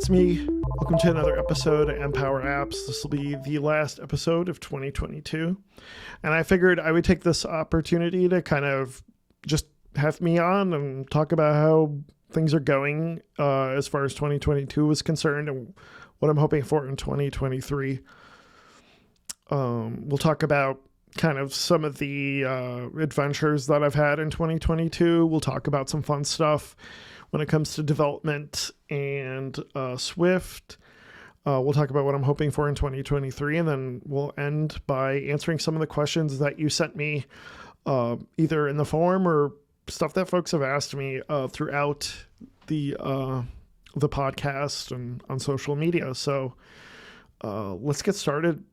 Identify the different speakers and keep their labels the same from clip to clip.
Speaker 1: it's me. Welcome to another episode of Empower Apps. This will be the last episode of 2022. And I figured I would take this opportunity to kind of just have me on and talk about how things are going as far as 2022 is concerned and what I'm hoping for in 2023. We'll talk about kind of some of the adventures that I've had in 2022. We'll talk about some fun stuff when it comes to development and Swift. We'll talk about what I'm hoping for in 2023, and then we'll end by answering some of the questions that you sent me either in the forum or stuff that folks have asked me throughout the podcast and on social media. So let's get started.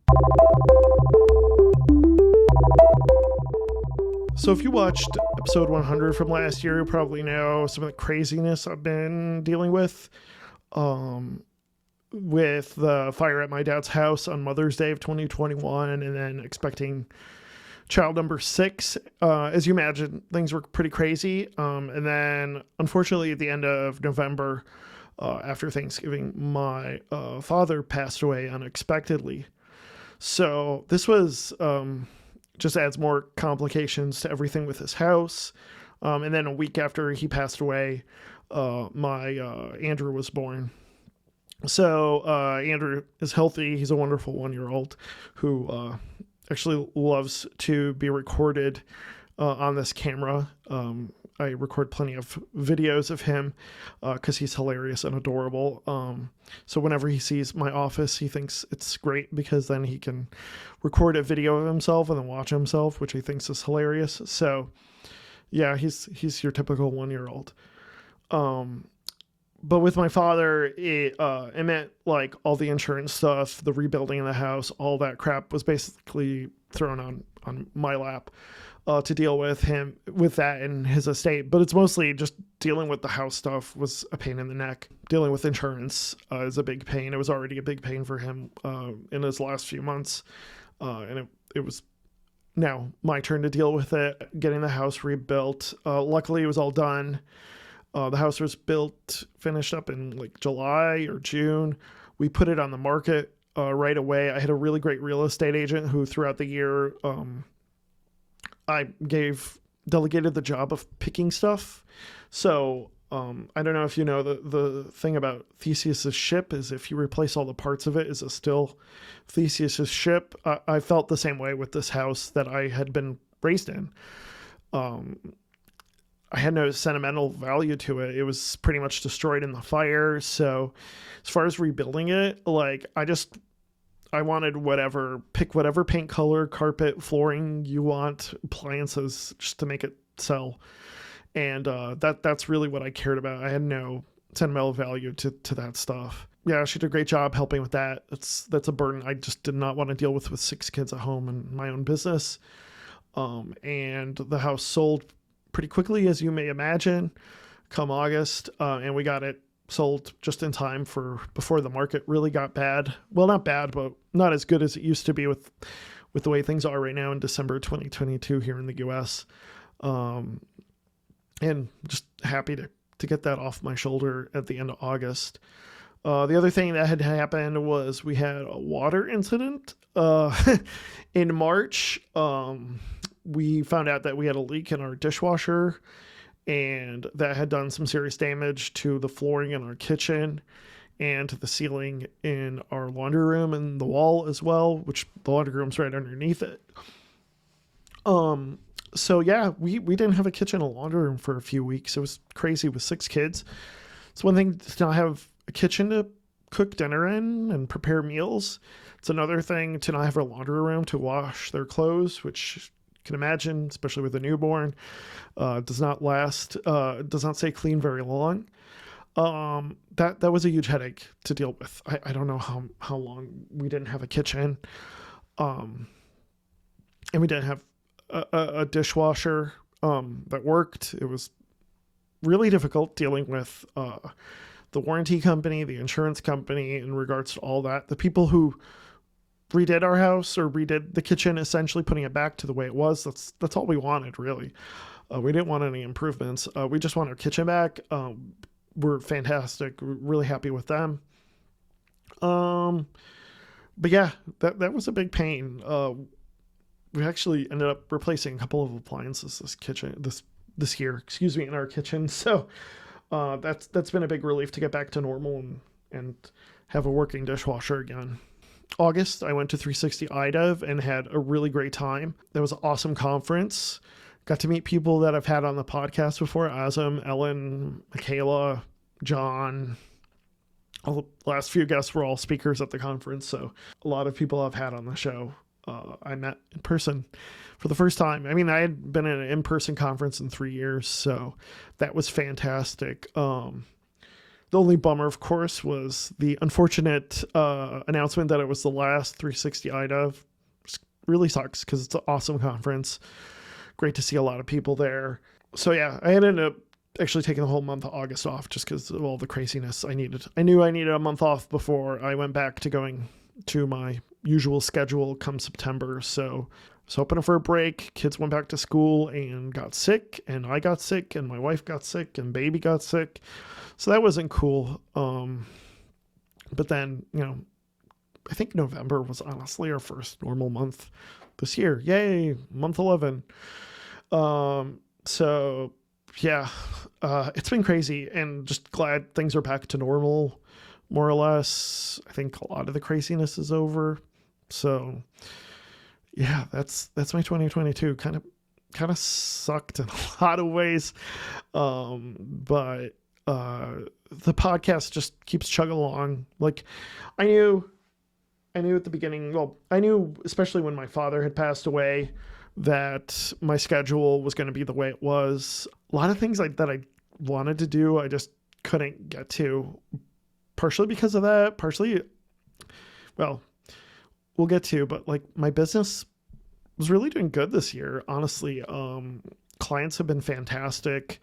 Speaker 1: So if you watched episode 100 from last year, you probably know some of the craziness I've been dealing with the fire at my dad's house on Mother's Day of 2021, and then expecting child number 6. As you imagine, things were pretty crazy. And then, unfortunately, at the end of November, after Thanksgiving, my father passed away unexpectedly. So this was... just adds more complications to everything with his house. And then a week after he passed away, my Andrew was born. So Andrew is healthy. He's a wonderful 1-year-old who actually loves to be recorded on this camera. I record plenty of videos of him because he's hilarious and adorable. So whenever he sees my office, he thinks it's great because then he can record a video of himself and then watch himself, which he thinks is hilarious. So yeah, he's your typical 1-year-old. But with my father, it meant like all the insurance stuff, the rebuilding of the house, all that crap was basically thrown on my lap. To deal with him with that and his estate, but it's mostly just dealing with the house stuff was a pain in the neck. Dealing with insurance is a big pain. It was already a big pain for him in his last few months, and it was now my turn to deal with it. Getting the house rebuilt. Luckily, it was all done. The house was finished up in like July or June. We put it on the market right away. I had a really great real estate agent who, throughout the year, I delegated the job of picking stuff. So I don't know if you know the thing about Theseus's ship is if you replace all the parts of it, is it still Theseus's ship? I felt the same way with this house that I had been raised in. I had no sentimental value to it. It was pretty much destroyed in the fire. So as far as rebuilding it, like I wanted pick whatever paint color, carpet, flooring you want, appliances, just to make it sell. And that's really what I cared about. I had no sentimental value to that stuff. Yeah, she did a great job helping with that. That's a burden I just did not want to deal with 6 kids at home and my own business. And the house sold pretty quickly, as you may imagine, come August. And we got it sold just in time before the market really got bad. Well, not bad, but not as good as it used to be with the way things are right now in December 2022 here in the US. And just happy to get that off my shoulder at the end of August. The other thing that had happened was we had a water incident in March. We found out that we had a leak in our dishwasher, and that had done some serious damage to the flooring in our kitchen and to the ceiling in our laundry room and the wall as well, which the laundry room's right underneath it. So yeah, we didn't have a kitchen or laundry room for a few weeks. It was crazy with 6 kids. It's one thing to not have a kitchen to cook dinner in and prepare meals. It's another thing to not have a laundry room to wash their clothes, which can imagine, especially with a newborn, does not stay clean very long. That was a huge headache to deal with. I don't know how long we didn't have a kitchen, and we didn't have a dishwasher that worked. It was really difficult dealing with the warranty company, the insurance company, in regards to all that. The people who redid our house or redid the kitchen, essentially putting it back to the way it was. That's all we wanted, really. We didn't want any improvements. We just want our kitchen back. We're fantastic. We're really happy with them. But yeah, that was a big pain. We actually ended up replacing a couple of appliances this year, in our kitchen. So that's been a big relief to get back to normal and have a working dishwasher again. August, I went to 360 iDev and had a really great time. That was an awesome conference. Got to meet people that I've had on the podcast before: Azam, Ellen, Michaela, John. All the last few guests were all speakers at the conference, so a lot of people I've had on the show I met in person for the first time. I mean, I had been in an in-person conference in 3 years, so that was fantastic. The only bummer, of course, was the unfortunate announcement that it was the last 360 iDev. Really sucks because it's an awesome conference. Great to see a lot of people there. So yeah, I ended up actually taking the whole month of August off just because of all the craziness I needed. I knew I needed a month off before I went back to going to my usual schedule come September. So I was hoping for a break. Kids went back to school and got sick, and I got sick, and my wife got sick, and baby got sick. So that wasn't cool. But then, I think November was honestly our first normal month this year. Yay, month 11. So yeah, it's been crazy, and just glad things are back to normal, more or less. I think a lot of the craziness is over. So yeah, that's my 2022. Kind of sucked in a lot of ways. But the podcast just keeps chugging along. Like I knew at the beginning, I knew especially when my father had passed away that my schedule was going to be the way it was. A lot of things that I wanted to do, I just couldn't get to, partially because of that, partially, well, we'll get to, but like my business was really doing good this year. Honestly, clients have been fantastic.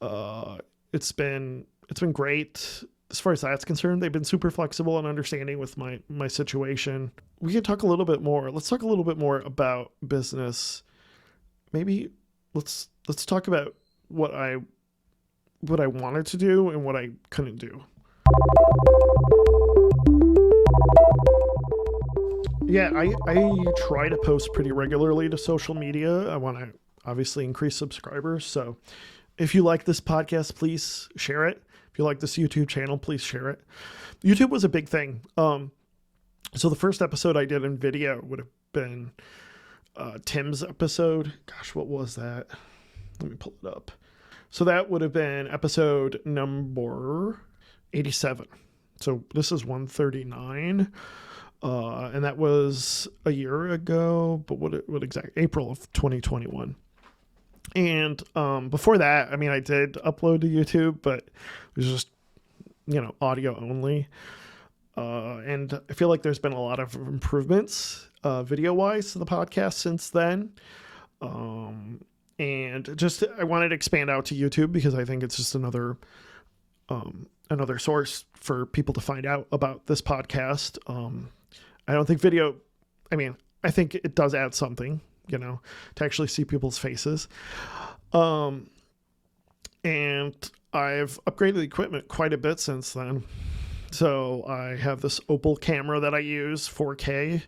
Speaker 1: It's been great. As far as that's concerned, they've been super flexible and understanding with my situation. We can talk a little bit more. Let's talk a little bit more about business. Maybe let's talk about what I wanted to do and what I couldn't do. Yeah, I try to post pretty regularly to social media. I want to obviously increase subscribers. So if you like this podcast, please share it. If you like this YouTube channel, please share it. YouTube was a big thing. So the first episode I did in video would have been Tim's episode. Gosh, what was that? Let me pull it up. So that would have been episode number 87. So this is 139. And that was a year ago, but what exactly? April of 2021. And before that, I mean, I did upload to YouTube, but it was just, audio only. And I feel like there's been a lot of improvements video-wise to the podcast since then. And just I wanted to expand out to YouTube because I think it's just another source for people to find out about this podcast. I don't think video, I think it does add something, to actually see people's faces. And I've upgraded the equipment quite a bit since then. So I have this Opal camera that I use, 4K,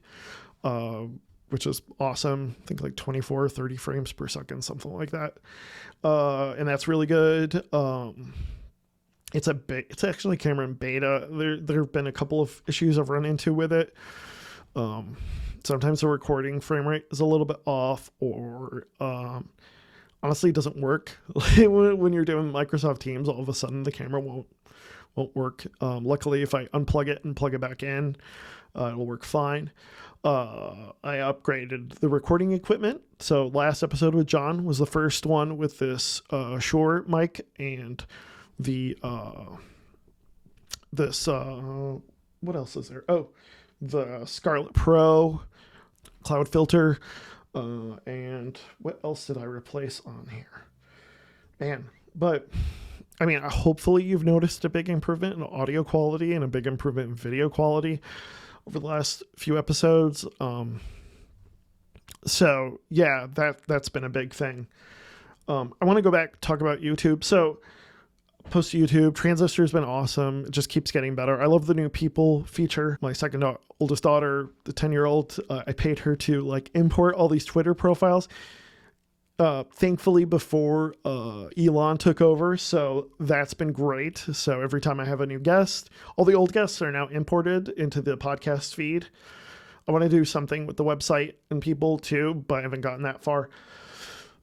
Speaker 1: which is awesome. I think like 24, 30 frames per second, something like that. And that's really good. It's actually a camera in beta. There have been a couple of issues I've run into with it. Sometimes the recording frame rate is a little bit off, or honestly, it doesn't work. When you're doing Microsoft Teams, all of a sudden the camera won't work. Luckily, if I unplug it and plug it back in, it'll work fine. I upgraded the recording equipment. So last episode with John was the first one with this Shure mic and the what else is there? Oh, the Scarlett Pro cloud filter. And what else did I replace on here? Man, but hopefully you've noticed a big improvement in audio quality and a big improvement in video quality over the last few episodes. So yeah, that's been a big thing. I want to go back, talk about YouTube. So post to YouTube. Transistor's been awesome. It just keeps getting better. I love the new people feature. My second oldest daughter, the 10-year-old, I paid her to like import all these Twitter profiles. Thankfully before Elon took over, so that's been great. So every time I have a new guest, all the old guests are now imported into the podcast feed. I want to do something with the website and people too, but I haven't gotten that far.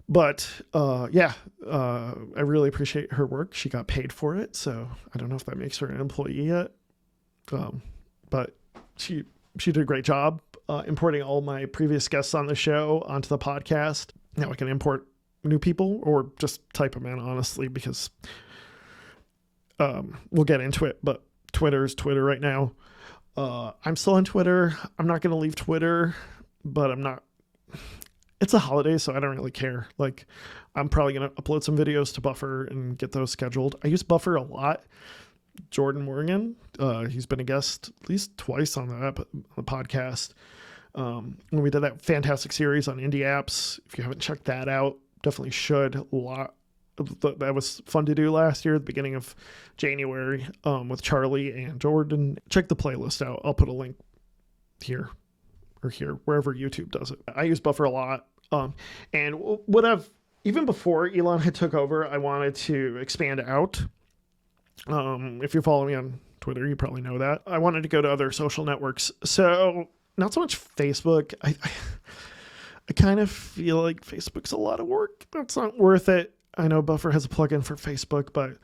Speaker 1: But I really appreciate her work. She got paid for it, so I don't know if that makes her an employee yet. But she did a great job importing all my previous guests on the show onto the podcast. Now I can import new people or just type them in, honestly, because we'll get into it. But Twitter's Twitter right now. I'm still on Twitter. I'm not going to leave Twitter, but I'm not. It's a holiday, so I don't really care. Like, I'm probably going to upload some videos to Buffer and get those scheduled. I use Buffer a lot. Jordan Morgan, he's been a guest at least twice on the podcast. When we did that fantastic series on indie apps, if you haven't checked that out, definitely should. That was fun to do last year at the beginning of January with Charlie and Jordan. Check the playlist out. I'll put a link here or here, wherever YouTube does it. I use Buffer a lot. And even before Elon had took over, I wanted to expand out. If you follow me on Twitter, you probably know that. I wanted to go to other social networks. So not so much Facebook. I kind of feel like Facebook's a lot of work. That's not worth it. I know Buffer has a plugin for Facebook, but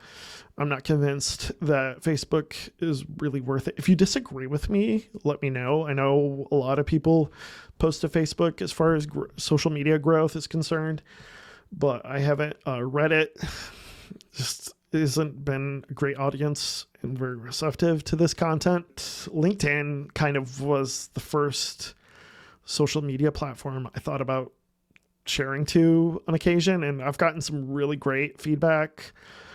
Speaker 1: I'm not convinced that Facebook is really worth it. If you disagree with me, let me know. I know a lot of people post to Facebook as far as social media growth is concerned, but I haven't. Reddit just isn't been a great audience and very receptive to this content. LinkedIn kind of was the first social media platform I thought about sharing to on occasion, and I've gotten some really great feedback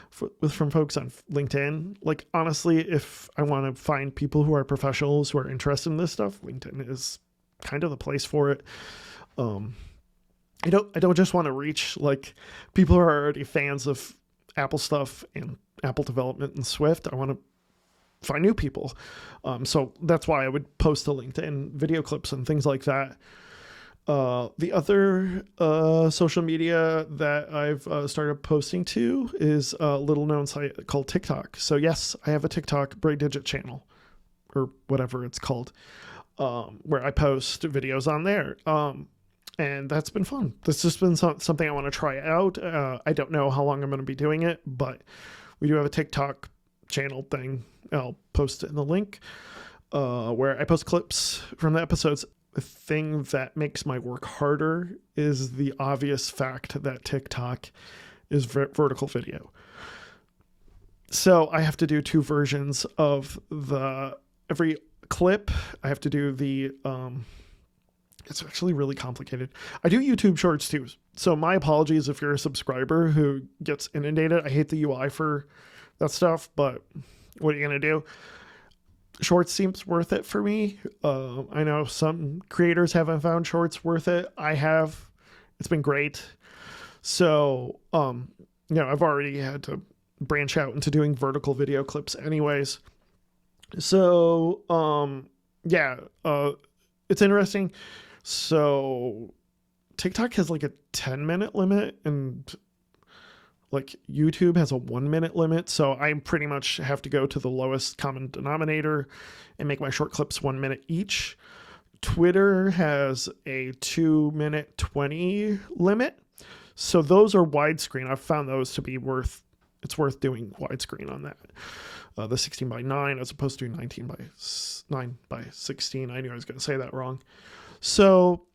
Speaker 1: from folks on LinkedIn. Like, honestly, if I want to find people who are professionals who are interested in this stuff, LinkedIn is kind of the place for it. I don't just want to reach like people who are already fans of Apple stuff and Apple development and Swift. I want to find new people. So that's why I would post to LinkedIn video clips and things like that. The other social media that I've started posting to is a little known site called TikTok. So yes, I have a TikTok Braid Digit channel or whatever it's called, where I post videos on there. And that's been fun. That's just been something I want to try out. I don't know how long I'm going to be doing it, but we do have a TikTok channel thing. I'll post it in the link where I post clips from the episodes. The thing that makes my work harder is the obvious fact that TikTok is vertical video. So I have to do two versions of every clip. I have to do it's actually really complicated. I do YouTube shorts too. So my apologies if you're a subscriber who gets inundated. I hate the UI for that stuff, but what are you going to do? Shorts seems worth it for me. I know some creators haven't found shorts worth it. I have. It's been great. So, I've already had to branch out into doing vertical video clips anyways. So, it's interesting. So TikTok has like a 10-minute limit and like YouTube has a 1-minute limit. So I pretty much have to go to the lowest common denominator and make my short clips 1 minute each. Twitter has a 2-minute 20 limit. So those are widescreen. I've found those to be worth doing widescreen on that. The 16:9 as opposed to 9:16. I knew I was going to say that wrong. So,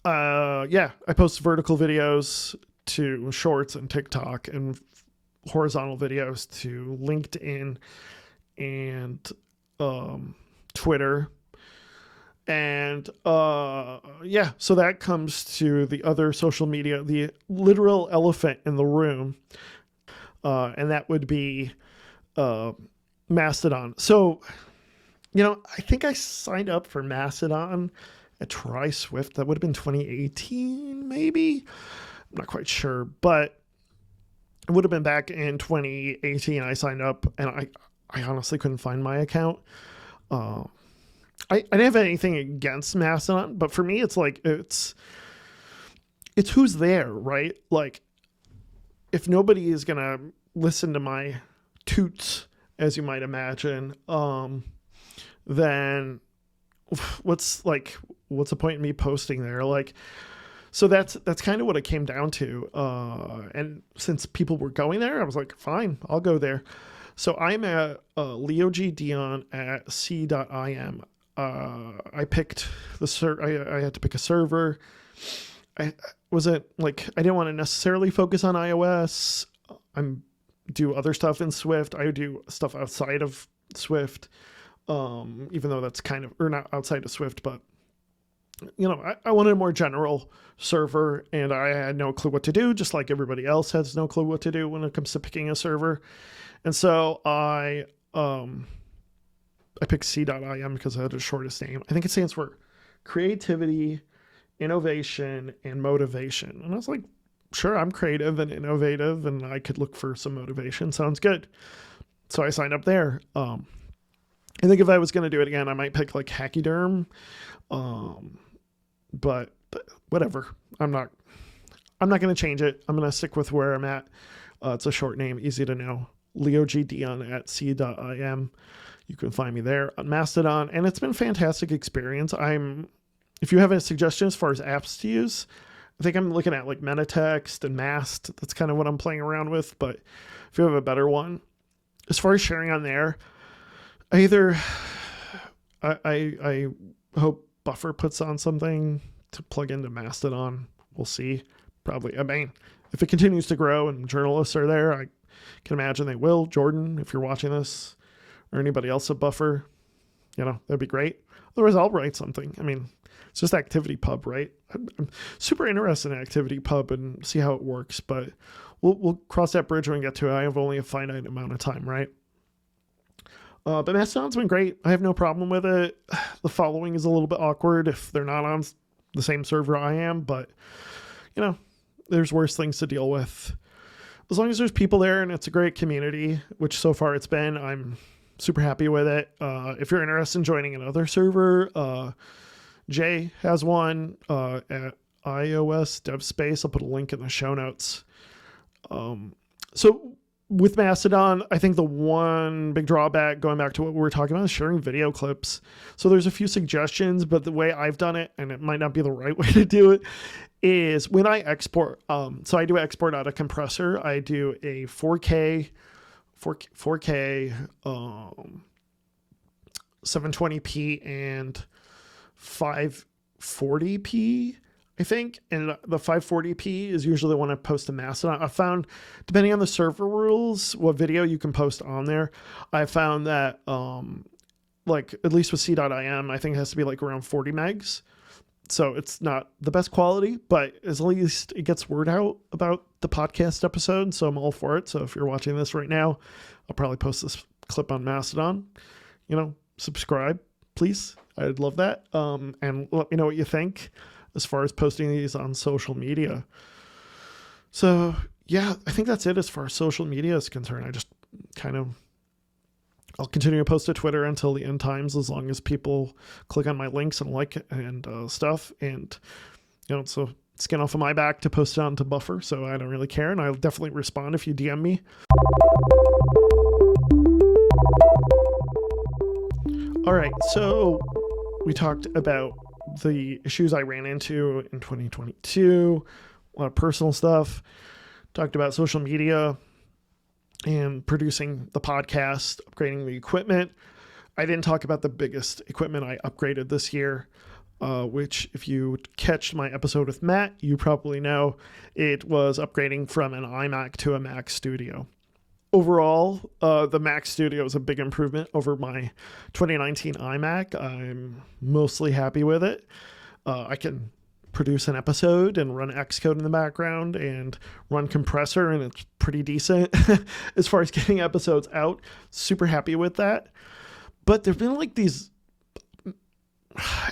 Speaker 1: I post vertical videos to Shorts and TikTok and horizontal videos to LinkedIn and Twitter. And so that comes to the other social media, the literal elephant in the room, and that would be Mastodon. So, I think I signed up for Mastodon at Try Swift. That would have been 2018, maybe. I'm not quite sure, but it would have been back in 2018. I signed up, and I honestly couldn't find my account. I didn't have anything against Mastodon, but for me, it's like, it's who's there, right? Like, if nobody is going to listen to my toots, as you might imagine, then what's the point in me posting there? Like, so that's kind of what it came down to. And since people were going there, I was like, fine, I'll go there. So I'm at LeoGDion at c.im. I picked I had to pick a server. I didn't want to necessarily focus on iOS. Do other stuff in Swift. I do stuff outside of Swift, even though that's kind of, or not outside of Swift, but I wanted a more general server, and I had no clue what to do, just like everybody else has no clue what to do when it comes to picking a server. And so I picked c.im because I had the shortest name. I think it stands for creativity, innovation, and motivation. And I was like, sure, I'm creative and innovative, and I could look for some motivation. Sounds good. So I signed up there. I think if I was going to do it again, I might pick like Hachyderm. But whatever. I'm not going to change it. I'm going to stick with where I'm at. It's a short name, easy to know. LeoGDion at c.im. You can find me there on Mastodon, and it's been a fantastic experience. If you have a suggestion as far as apps to use, I think I'm looking at like Metatext and Mast. That's kind of what I'm playing around with. But if you have a better one, as far as sharing on there, I hope Buffer puts on something to plug into Mastodon. We'll see. Probably. I mean, if it continues to grow and journalists are there, I can imagine they will. Jordan, if you're watching this, or anybody else at Buffer, that'd be great. Otherwise, I'll write something. I mean, it's just ActivityPub, right? I'm super interested in ActivityPub and see how it works, but we'll cross that bridge when we get to it. I have only a finite amount of time, right? But Mastodon's been great. I have no problem with it. The following is a little bit awkward if they're not on the same server I am, but there's worse things to deal with. As long as there's people there and it's a great community, which so far it's been, I'm super happy with it. If you're interested in joining another server, Jay has one at iOS Dev Space. I'll put a link in the show notes. So with Mastodon, I think the one big drawback, going back to what we were talking about, is sharing video clips. So there's a few suggestions, but the way I've done it, and it might not be the right way to do it, is when I export. So I do export out a compressor. I do a 4K 720p and 540p, I think. And the 540p is usually when I post to Mastodon. I found, depending on the server rules, what video you can post on there. I found that, at least with c.im, I think it has to be like around 40 megs. So it's not the best quality, but at least it gets word out about the podcast episode. So I'm all for it. So if you're watching this right now, I'll probably post this clip on Mastodon. Subscribe, please. I'd love that. And let me know what you think as far as posting these on social media. So yeah, I think that's it as far as social media is concerned. I just I'll continue to post to Twitter until the end times, as long as people click on my links and like and stuff. And, so skin off of my back to post it onto Buffer. So I don't really care. And I'll definitely respond if you DM me. All right. So we talked about the issues I ran into in 2022, a lot of personal stuff, talked about social media and producing the podcast, upgrading the equipment. I didn't talk about the biggest equipment I upgraded this year, which if you catch my episode with Matt, you probably know it was upgrading from an iMac to a Mac Studio. Overall, the Mac Studio is a big improvement over my 2019 iMac. I'm mostly happy with it. I can produce an episode and run Xcode in the background and run compressor, and it's pretty decent as far as getting episodes out. Super happy with that. But there've been like these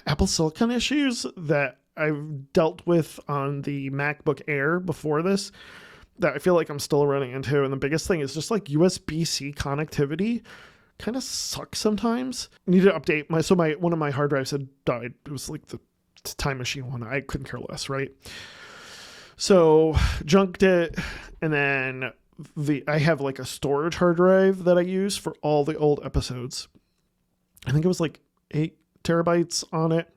Speaker 1: Apple Silicon issues that I've dealt with on the MacBook Air before this that I feel like I'm still running into. And the biggest thing is just like USB-C connectivity kind of sucks sometimes. I need to update my one of my hard drives had died. It was like the Time Machine one. I couldn't care less, right? So junked it, and then I have like a storage hard drive that I use for all the old episodes. I think it was like 8 terabytes on it,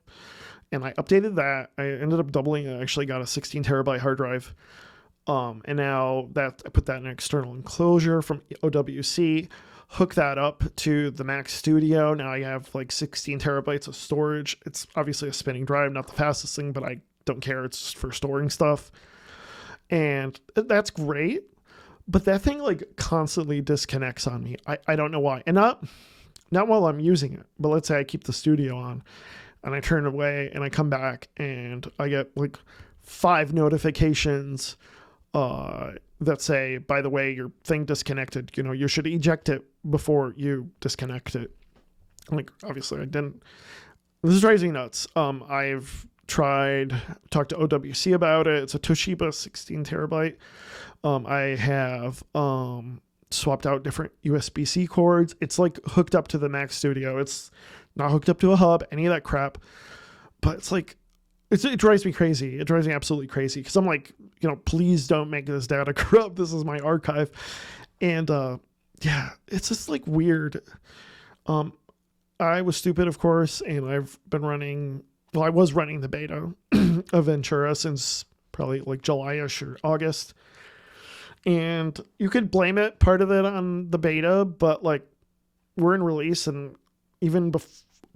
Speaker 1: and I updated that. I ended up doubling it. I actually got a 16 terabyte hard drive. And now that I put that in an external enclosure from OWC, hook that up to the Mac Studio. Now I have like 16 terabytes of storage. It's obviously a spinning drive, not the fastest thing, but I don't care. It's just for storing stuff. And that's great. But that thing like constantly disconnects on me. I don't know why. And not while I'm using it, but let's say I keep the studio on and I turn away and I come back and I get like 5 notifications that say, by the way, your thing disconnected, you should eject it before you disconnect it. Like, obviously I didn't. This drives me nuts. I've talked to OWC about it. It's a Toshiba 16 terabyte. I have swapped out different USB-C cords. It's like hooked up to the Mac Studio. It's not hooked up to a hub, any of that crap. But it's like, it drives me crazy. It drives me absolutely crazy because I'm like, please don't make this data corrupt. This is my archive. And yeah, it's just like weird. I was stupid, of course, and I've been I was running the beta of Ventura since probably like July-ish or August. And you could blame part of it on the beta, but like we're in release, and even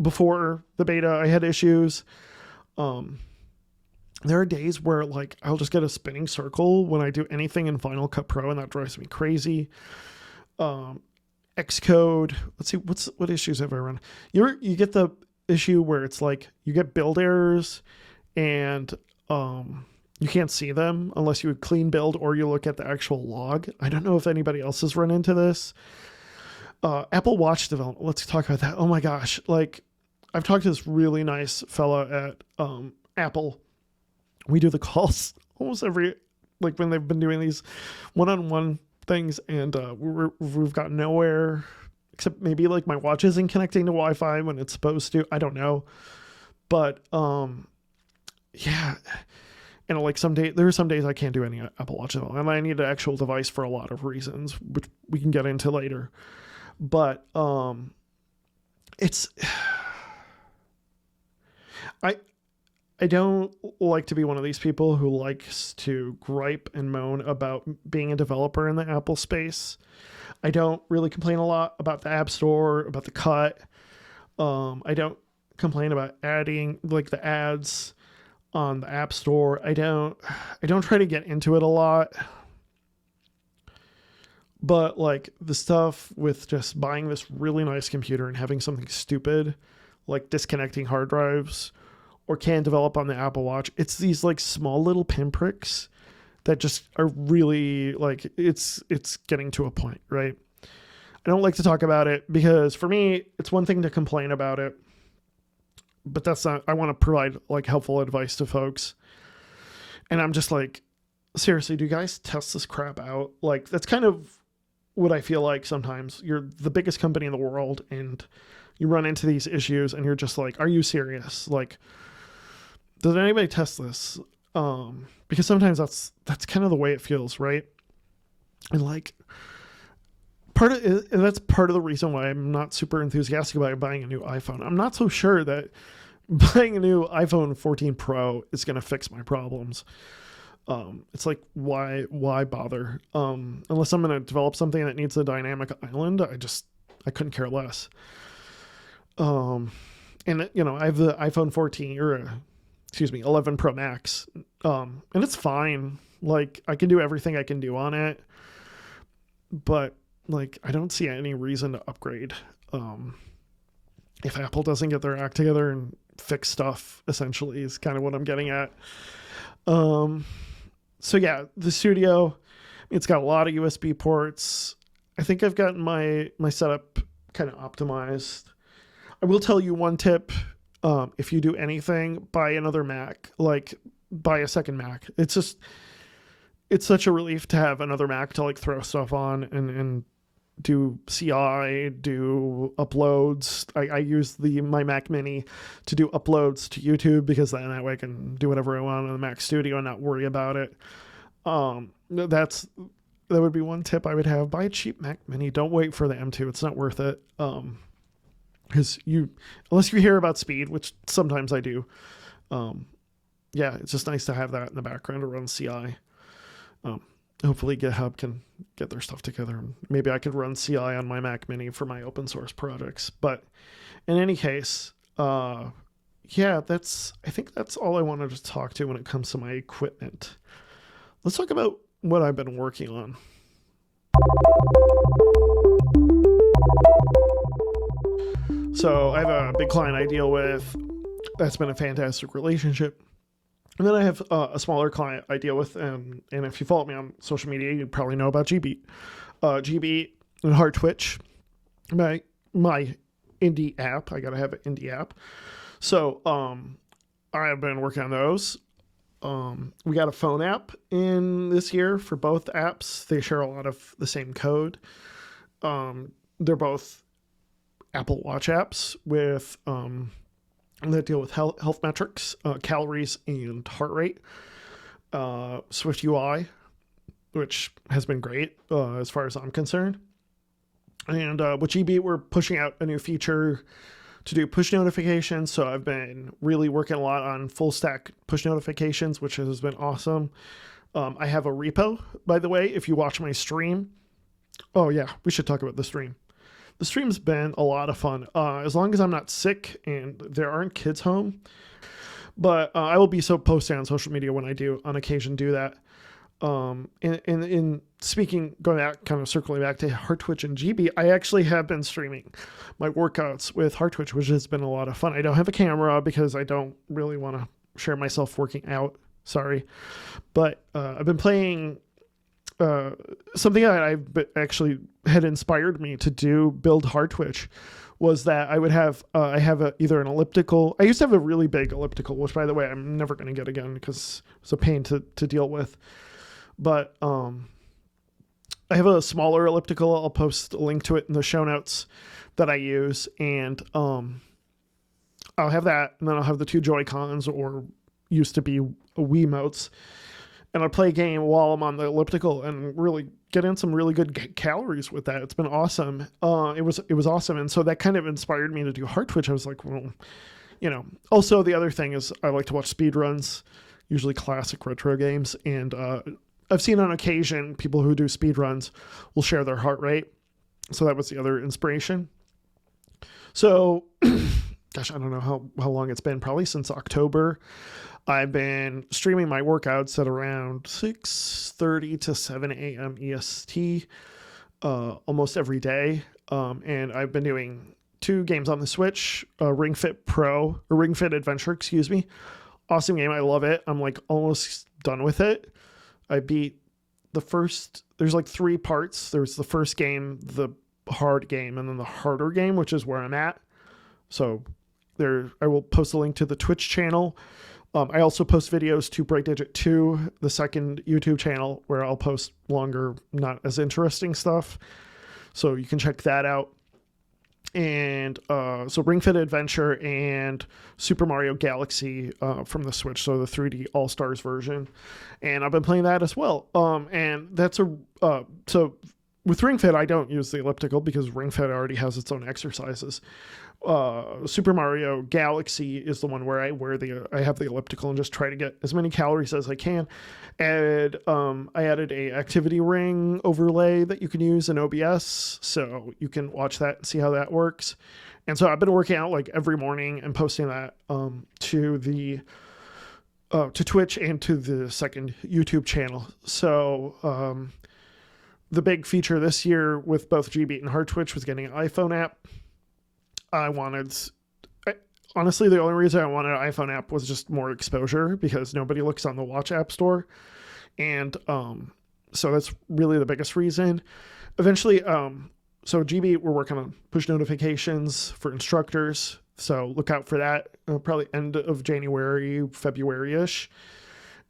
Speaker 1: before the beta, I had issues. There are days where like I'll just get a spinning circle when I do anything in Final Cut Pro, and that drives me crazy. Xcode, let's see, what issues have I run? You get the issue where it's like you get build errors and you can't see them unless you would clean build or you look at the actual log. I don't know if anybody else has run into this. Apple Watch development, let's talk about that. Oh my gosh, like I've talked to this really nice fella at Apple. We do the calls almost every, like when they've been doing these one-on-one things, and we've got nowhere except maybe like my watch isn't connecting to Wi-Fi when it's supposed to. I don't know, but yeah. And like there are some days I can't do any Apple Watch at all, and I need an actual device for a lot of reasons, which we can get into later. But it's I don't like to be one of these people who likes to gripe and moan about being a developer in the Apple space. I don't really complain a lot about the App Store, about the cut. I don't complain about adding like the ads on the App Store. I don't try to get into it a lot. But like the stuff with just buying this really nice computer and having something stupid like disconnecting hard drives or can't develop on the Apple Watch, it's these like small little pinpricks that just are really like, it's getting to a point, right? I don't like to talk about it because for me, it's one thing to complain about it, but that's not, I want to provide like helpful advice to folks. And I'm just like, seriously, do you guys test this crap out? Like, that's kind of what I feel like sometimes. You're the biggest company in the world and you run into these issues and you're just like, are you serious? Like, did anybody test this? Because sometimes that's kind of the way it feels, right? And like, that's part of the reason why I'm not super enthusiastic about buying a new iPhone. I'm not so sure that buying a new iPhone 14 Pro is going to fix my problems. It's like, why bother? Unless I'm going to develop something that needs a dynamic island, I couldn't care less. And I have the iPhone 14 or 11 Pro Max. And it's fine. Like, I can do everything I can do on it, but like, I don't see any reason to upgrade. If Apple doesn't get their act together and fix stuff, essentially, is kind of what I'm getting at. So yeah, the studio, it's got a lot of USB ports. I think I've gotten my setup kind of optimized. I will tell you one tip. If you do anything, buy another Mac, like buy a second Mac. It's just, it's such a relief to have another Mac to like throw stuff on and do CI, do uploads. I use my Mac Mini to do uploads to YouTube because then that way I can do whatever I want on the Mac Studio and not worry about it. That would be one tip I would have. Buy a cheap Mac Mini. Don't wait for the M2. It's not worth it. Because unless you hear about speed, which sometimes I do. Yeah, it's just nice to have that in the background to run CI. Hopefully GitHub can get their stuff together. Maybe I could run CI on my Mac Mini for my open source projects. But in any case, yeah, I think that's all I wanted to talk to when it comes to my equipment. Let's talk about what I've been working on. So I have a big client I deal with. That's been a fantastic relationship. And then I have a smaller client I deal with, and if you follow me on social media, you probably know about GBeat. GBeat and Hard Twitch, my indie app. I gotta have an indie app. So I've been working on those. We got a phone app in this year for both apps. They share a lot of the same code. They're both Apple Watch apps with that deal with health metrics, calories, and heart rate. Swift UI, which has been great as far as I'm concerned. And with GB, we're pushing out a new feature to do push notifications. So I've been really working a lot on full stack push notifications, which has been awesome. I have a repo, by the way, if you watch my stream. Oh yeah, we should talk about the stream. The stream's been a lot of fun, as long as I'm not sick and there aren't kids home. But I will be posting on social media when I do on occasion do that. In speaking, going back, kind of circling back to Hard Twitch and GB, I actually have been streaming my workouts with Hard Twitch, which has been a lot of fun. I don't have a camera because I don't really want to share myself working out. Sorry. But I've been playing something that I've actually had inspired me to build Hard Twitch was that I would have I have either an elliptical. I used to have a really big elliptical, which by the way I'm never going to get again because it's a pain to deal with. But I have a smaller elliptical. I'll post a link to it in the show notes that I use, and I'll have that, and then I'll have the two Joy-Cons, or used to be Wiimotes, and I'll play a game while I'm on the elliptical and really get in some really good calories with that. It's been awesome. It was awesome, and so that kind of inspired me to do Hard Twitch. I was like, well, Also, the other thing is I like to watch speedruns, usually classic retro games, and I've seen on occasion people who do speedruns will share their heart rate. So that was the other inspiration. So, gosh, I don't know how long it's been, probably since October. I've been streaming my workouts at around 6:30 to 7 a.m. EST almost every day. And I've been doing 2 games on the Switch, Ring Fit Adventure, excuse me. Awesome game. I love it. I'm like almost done with it. I beat there's like 3 parts. There's the first game, the hard game, and then the harder game, which is where I'm at. So I will post a link to the Twitch channel. I also post videos to Bright Digit 2, the second YouTube channel, where I'll post longer, not as interesting stuff. So you can check that out. And so Ring Fit Adventure and Super Mario Galaxy from the Switch, so the 3D All-Stars version. And I've been playing that as well. And that's so with Ring Fit, I don't use the elliptical because Ring Fit already has its own exercises. Super Mario Galaxy is the one where I have the elliptical and just try to get as many calories as I can. And I added a activity ring overlay that you can use in OBS, so you can watch that and see how that works. And so I've been working out like every morning and posting that to Twitch and to the second YouTube channel. So the big feature this year with both GBeat and Hard Twitch was getting an iPhone app. Honestly, the only reason I wanted an iPhone app was just more exposure because nobody looks on the Watch App Store. And so that's really the biggest reason. Eventually, so GB, we're working on push notifications for instructors. So look out for that, probably end of January, February-ish.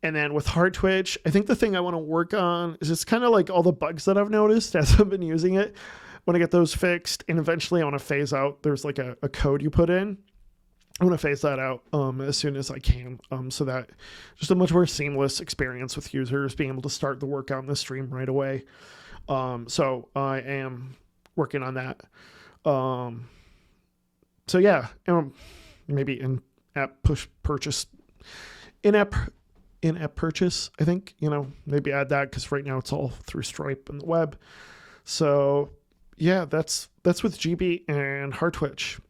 Speaker 1: And then with Hard Twitch, I think the thing I want to work on is just kind of like all the bugs that I've noticed as I've been using it. I want to get those fixed, and eventually I want to phase out. There's like a code you put in. I want to phase that out as soon as I can, so that just a much more seamless experience with users being able to start the workout in the stream right away. So I am working on that. So yeah, maybe in-app purchase, in-app purchase. I think maybe add that because right now it's all through Stripe and the web. So yeah, that's with GB and Hard Twitch.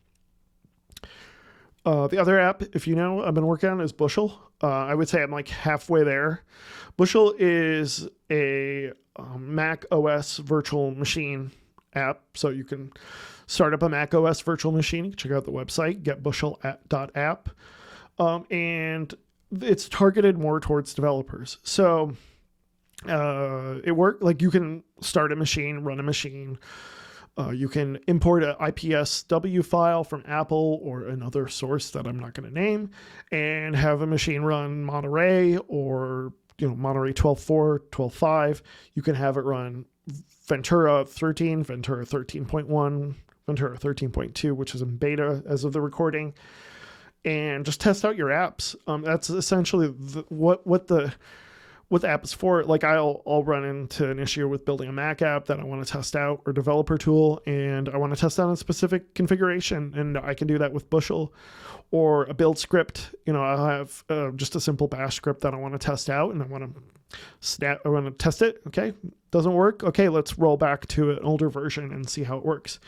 Speaker 1: The other app, if I've been working on is Bushel. I would say I'm like halfway there. Bushel is a Mac OS virtual machine app, so you can start up a Mac OS virtual machine. Check out the website, getbushel.app, and it's targeted more towards developers. So it works like you can start a machine, run a machine. You can import an IPSW file from Apple or another source that I'm not going to name and have a machine run Monterey or Monterey 12.4, 12.5. You can have it run Ventura 13, Ventura 13.1, Ventura 13.2, which is in beta as of the recording, and just test out your apps. That's essentially what the app is for. Like I'll run into an issue with building a Mac app that I want to test out, or developer tool, and I want to test out a specific configuration, and I can do that with Bushel. Or a build script. I'll have just a simple bash script that I want to test out, and I want to test it. Okay, doesn't work. Okay, let's roll back to an older version and see how it works.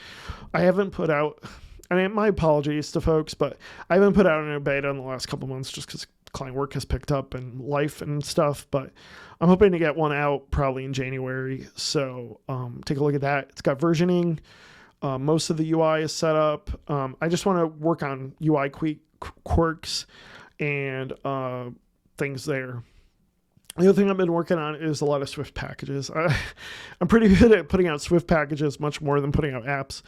Speaker 1: I haven't put out, my apologies to folks, but I haven't put out a beta in the last couple months just because client work has picked up and life and stuff, but I'm hoping to get one out probably in January. So take a look at that. It's got versioning. Most of the UI is set up. I just want to work on UI quirks and things there. The other thing I've been working on is a lot of Swift packages. I'm pretty good at putting out Swift packages, much more than putting out apps.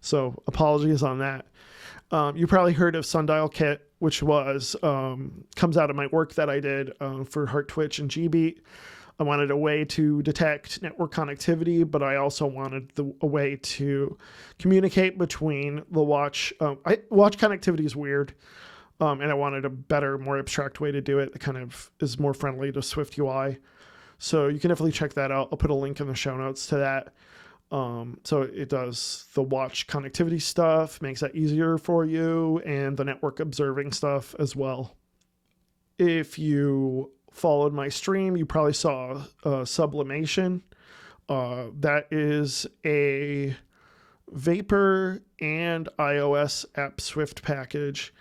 Speaker 1: So apologies on that. You probably heard of Sundial Kit, which was comes out of my work that I did for Hard Twitch and GBeat. I wanted a way to detect network connectivity, but I also wanted a way to communicate between the watch. Watch connectivity is weird, and I wanted a better, more abstract way to do it that kind of is more friendly to Swift UI. So you can definitely check that out. I'll put a link in the show notes to that. So it does the watch connectivity stuff, makes that easier for you, and the network observing stuff as well. If you followed my stream, you probably saw Sublimation. That is a Vapor and iOS app Swift package,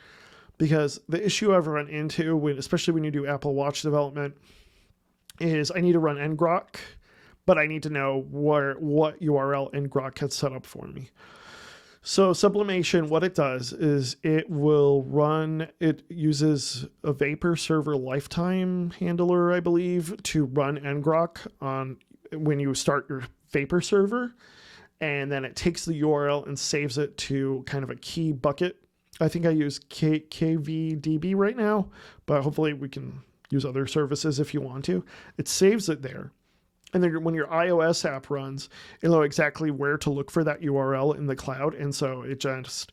Speaker 1: because the issue I've run into, especially when you do Apple Watch development, is I need to run ngrok, but I need to know what URL ngrok has set up for me. So Sublimation, what it does is it uses a Vapor server lifetime handler, I believe, to run ngrok on when you start your Vapor server. And then it takes the URL and saves it to kind of a key bucket. I think I use KVDB right now, but hopefully we can use other services if you want to. It saves it there. And then when your iOS app runs, it'll know exactly where to look for that URL in the cloud. And so it just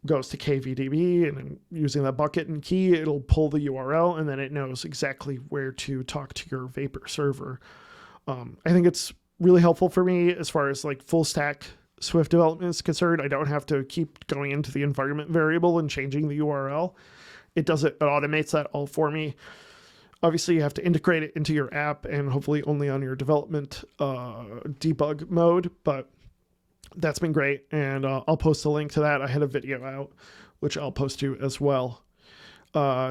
Speaker 1: goes to KVDB, and then using that bucket and key, it'll pull the URL, and then it knows exactly where to talk to your Vapor server. I think it's really helpful for me as far as like full stack Swift development is concerned. I don't have to keep going into the environment variable and changing the URL. It does it automates that all for me. Obviously, you have to integrate it into your app and hopefully only on your development debug mode, but that's been great. And I'll post a link to that. I had a video out, which I'll post to as well.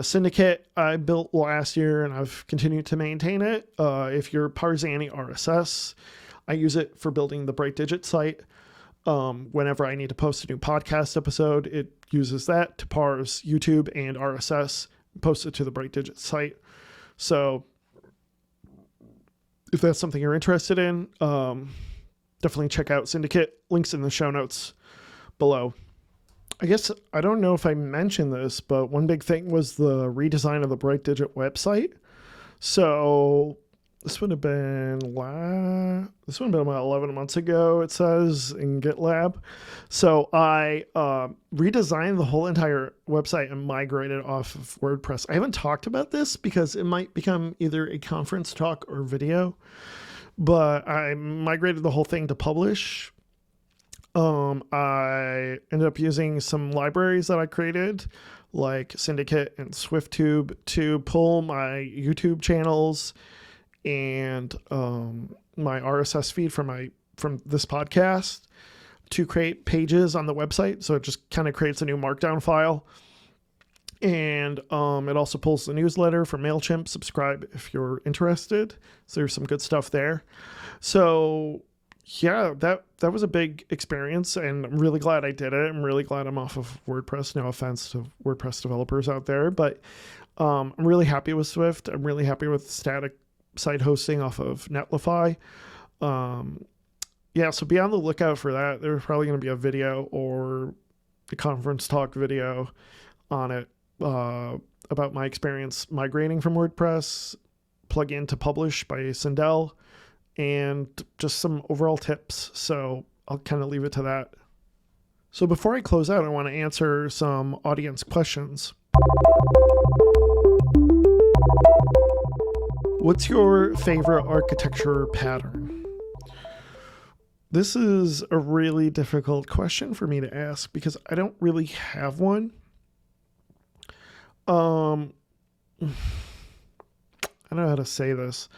Speaker 1: Syndicate I built last year, and I've continued to maintain it. If you're parsing any RSS, I use it for building the Bright Digit site. Whenever I need to post a new podcast episode, it uses that to parse YouTube and RSS, post it to the Bright Digit site. So if that's something you're interested in, definitely check out Syndicate. Links in the show notes below. I guess I don't know if I mentioned this, but one big thing was the redesign of the Bright Digit website. So this would have been about 11 months ago, it says in GitLab. So I redesigned the whole entire website and migrated off of WordPress. I haven't talked about this because it might become either a conference talk or video, but I migrated the whole thing to publish. I ended up using some libraries that I created, like Syndicate and SwiftTube, to pull my YouTube channels and my RSS feed from this podcast to create pages on the website. So it just kind of creates a new markdown file. And it also pulls the newsletter for MailChimp. Subscribe if you're interested. So there's some good stuff there. So yeah, that was a big experience, and I'm really glad I did it. I'm really glad I'm off of WordPress. No offense to WordPress developers out there, but I'm really happy with Swift. I'm really happy with static site hosting off of Netlify. Yeah, so be on the lookout for that. There's probably going to be a video or a conference talk video on it about my experience migrating from WordPress, plugin to Publish by Sindel, and just some overall tips. So I'll kind of leave it to that. So before I close out, I want to answer some audience questions. What's your favorite architecture pattern? This is a really difficult question for me to ask because I don't really have one. I don't know how to say this.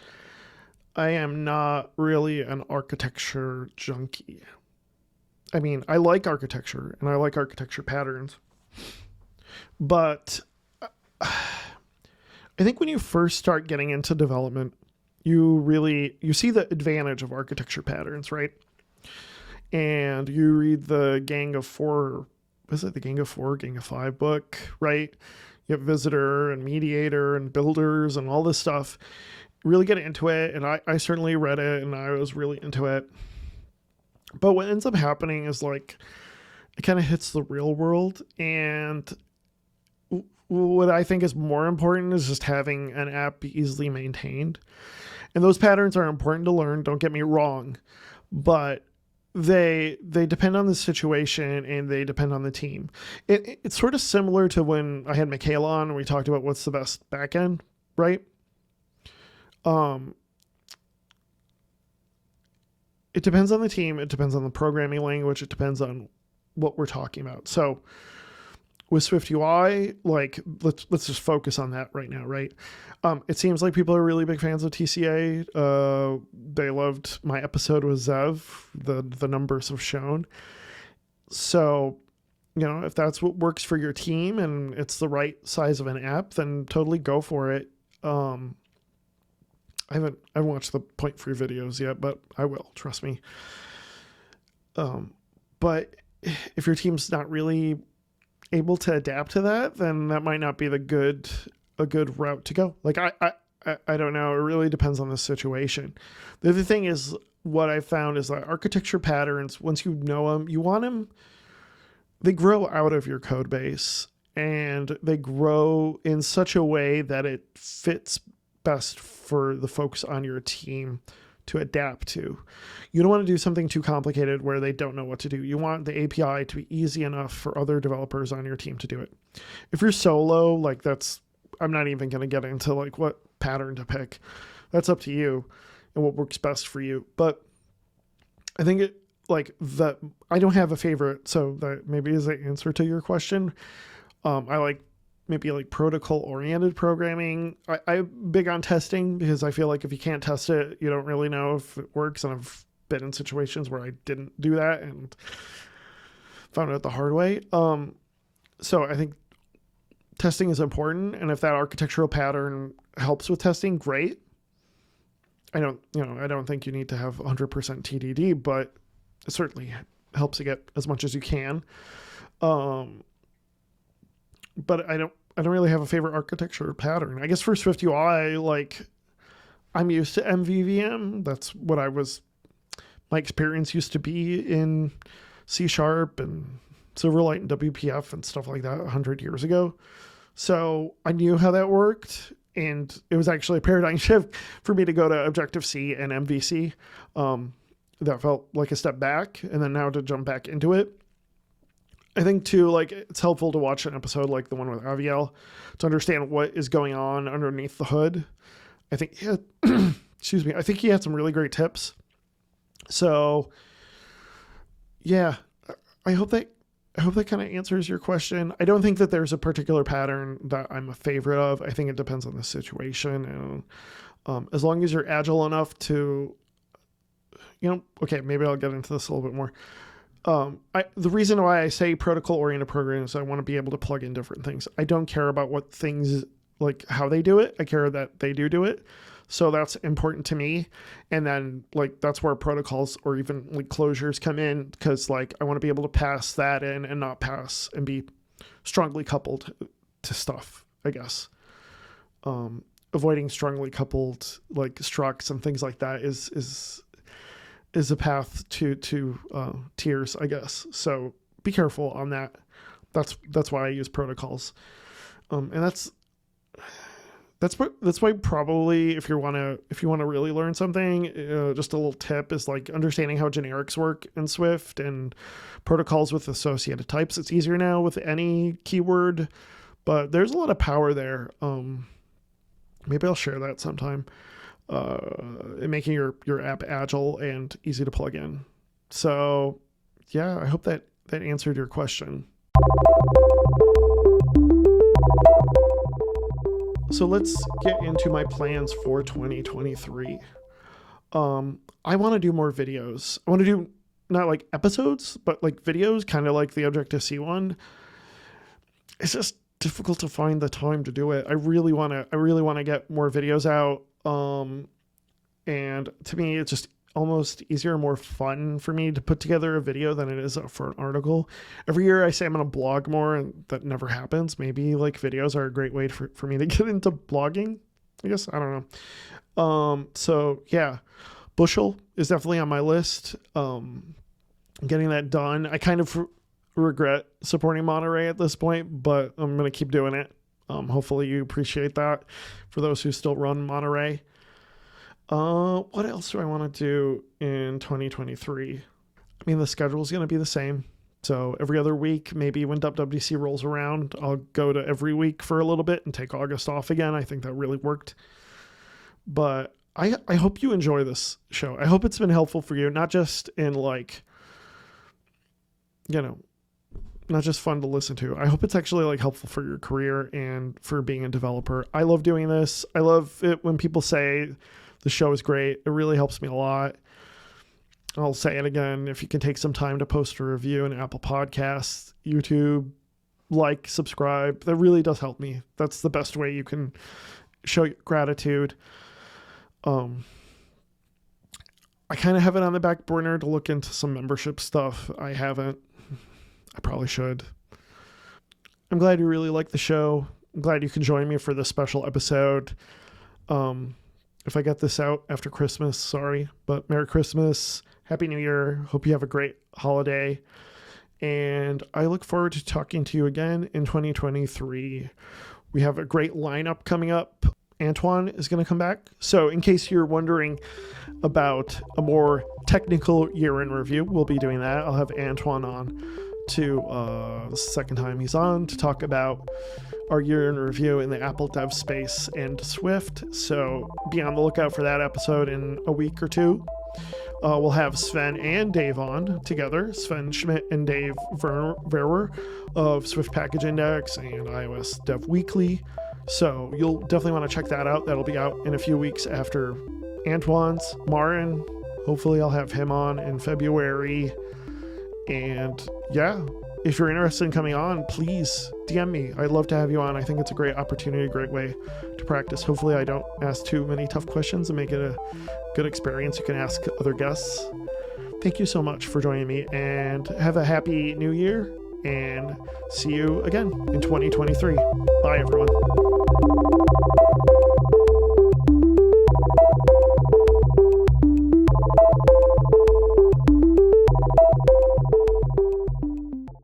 Speaker 1: I am not really an architecture junkie. I mean, I like architecture and I like architecture patterns, but I think when you first start getting into development, you see the advantage of architecture patterns, right? And you read the Gang of Four Gang of Five book, right? You have Visitor and Mediator and Builders and all this stuff. Really get into it, and I certainly read it and I was really into it. But what ends up happening is like it kind of hits the real world, and what I think is more important is just having an app be easily maintained. And those patterns are important to learn, don't get me wrong, but they depend on the situation and they depend on the team. It's sort of similar to when I had Michaela on and we talked about what's the best backend, right? It depends on the team. It depends on the programming language. It depends on what we're talking about. So with Swift UI, like let's just focus on that right now, right? It seems like people are really big fans of TCA. They loved my episode with Zev. The numbers have shown. So, if that's what works for your team and it's the right size of an app, then totally go for it. I haven't watched the point free videos yet, but I will, trust me. But if your team's not really able to adapt to that, then that might not be a good route to go. Like I don't know. It really depends on the situation. The other thing is what I found is that architecture patterns, once you know them, you want them, they grow out of your code base and they grow in such a way that it fits best for the folks on your team to adapt to. You don't want to do something too complicated where they don't know what to do. You want the API to be easy enough for other developers on your team to do it. If you're solo, like I'm not even going to get into like what pattern to pick. That's up to you and what works best for you. But I think I don't have a favorite, so that maybe is the answer to your question. I like maybe like protocol oriented programming. I'm big on testing because I feel like if you can't test it, you don't really know if it works. And I've been in situations where I didn't do that and found out the hard way. So I think testing is important. And if that architectural pattern helps with testing, great. I don't think you need to have 100% TDD, but it certainly helps to get as much as you can. But I don't really have a favorite architecture pattern. I guess for Swift UI, like I'm used to MVVM. That's what my experience used to be in C# and Silverlight and WPF and stuff like that 100 years ago. So I knew how that worked and it was actually a paradigm shift for me to go to Objective-C and MVC. That felt like a step back, and then now to jump back into it. I think too, like, it's helpful to watch an episode like the one with Aviel to understand what is going on underneath the hood. I think he had, excuse me, I think he had some really great tips. So yeah, I hope that kind of answers your question. I don't think that there's a particular pattern that I'm a favorite of. I think it depends on the situation. And as long as you're agile enough to, okay, maybe I'll get into this a little bit more. The reason why I say protocol-oriented programming is I want to be able to plug in different things. I don't care about what things, like how they do it. I care that they do it. So that's important to me. And then like, that's where protocols or even like closures come in, because like, I want to be able to pass that in and not pass and be strongly coupled to stuff, I guess. Avoiding strongly coupled like structs and things like that is a path to tiers, I guess. So be careful on that. That's why I use protocols. And that's why probably if you want to really learn something, just a little tip is like understanding how generics work in Swift and protocols with associated types. It's easier now with any keyword, but there's a lot of power there. Maybe I'll share that sometime. In making your app agile and easy to plug in. So yeah, I hope that answered your question. So let's get into my plans for 2023. I want to do more videos. I want to do not like episodes, but like videos, kind of like the Objective-C one. It's just difficult to find the time to do it. I really want to get more videos out. And to me, it's just almost easier and more fun for me to put together a video than it is for an article. Every year I say I'm going to blog more, and that never happens. Maybe like videos are a great way for me to get into blogging, I guess. I don't know. So yeah, Bushel is definitely on my list. Getting that done. I kind of regret supporting Monterey at this point, but I'm going to keep doing it. Hopefully you appreciate that for those who still run Monterey. What else do I want to do in 2023? I mean, the schedule is going to be the same. So every other week, maybe when WWDC rolls around, I'll go to every week for a little bit and take August off again. I think that really worked. But I hope you enjoy this show. I hope it's been helpful for you, not just in like, not just fun to listen to. I hope it's actually like helpful for your career and for being a developer. I love doing this. I love it when people say the show is great. It really helps me a lot. I'll say it again. If you can take some time to post a review in Apple Podcasts, YouTube, like, subscribe, that really does help me. That's the best way you can show gratitude. I kind of have it on the back burner to look into some membership stuff. I haven't. I probably should. I'm glad you really like the show. I'm glad you can join me for this special episode. If I get this out after Christmas, sorry, but Merry Christmas, Happy New Year. Hope you have a great holiday. And I look forward to talking to you again in 2023. We have a great lineup coming up. Antoine is going to come back. So in case you're wondering about a more technical year in review, we'll be doing that. I'll have Antoine on the second time he's on to talk about our year in review in the Apple dev space and Swift. So be on the lookout for that episode in a week or two. We'll have Sven and Dave on together, Sven Schmidt and Dave Verwer of Swift Package Index and iOS Dev Weekly. So you'll definitely want to check that out. That'll be out in a few weeks after Antoine's. Marin, hopefully I'll have him on in February. And yeah, if you're interested in coming on, please DM me. I'd love to have you on. I think it's a great opportunity, a great way to practice. Hopefully I don't ask too many tough questions and make it a good experience. You can ask other guests. Thank you so much for joining me, and have a happy new year, and see you again in 2023. Bye, everyone.